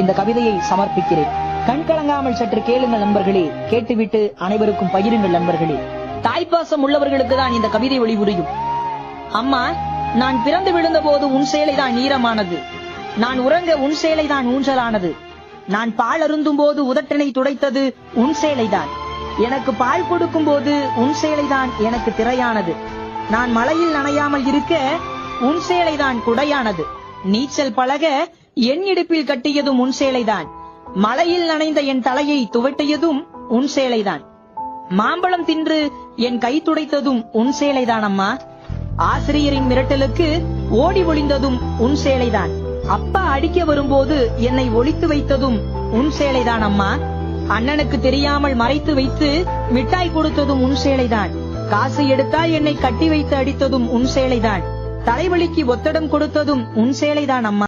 இந்த கவிதையை சமர்ப்பிக்கிறேன். கண்கலங்காமல் சற்று கேளுங்கள் நண்பர்களே, கேட்டுவிட்டு அனைவருக்கும் பகிருங்கள் நண்பர்களே. தாய்ப்பாசம் உள்ளவர்களுக்கு தான் இந்த கவிதை ஒளிபுரியும். அம்மா, நான் பிறந்து விழுந்த போது உன் சேலைதான் ஈரமானது. நான் உறங்க உன் சேலைதான் ஊஞ்சலானது. நான் பால் அருந்தும் போது உதட்டினை துடைத்தது உன் சேலைதான். எனக்கு பால் கொடுக்கும் போது உன் சேலைதான் எனக்கு திரையானது. நான் மழையில் நனையாமல் இருக்க உன் சேலைதான் குடையானது. நீச்சல் பழக என் இடுப்பில் கட்டியதும் உன் சேலைதான். மழையில் நனைந்த என் தலையை துவட்டியதும் உன் சேலைதான். மாம்பழம் தின்று என் கை துடைத்ததும் உன் சேலைதான் அம்மா. ஆசிரியரின் மிரட்டலுக்கு ஓடி ஒளிந்ததும் உன் சேலைதான். அப்பா அடிக்க வரும்போது என்னை ஒளித்து வைத்ததும் உன் சேலைதான் அம்மா. அண்ணனுக்கு தெரியாமல் மறைத்து வைத்து மிட்டாய் கொடுத்ததும் உன் சேலைதான். காசு எடுத்தால் என்னை கட்டி வைத்து அடித்ததும் உன் சேலைதான். தலைவலிக்கு ஒத்தடம் கொடுத்ததும் உன் சேலைதான் அம்மா.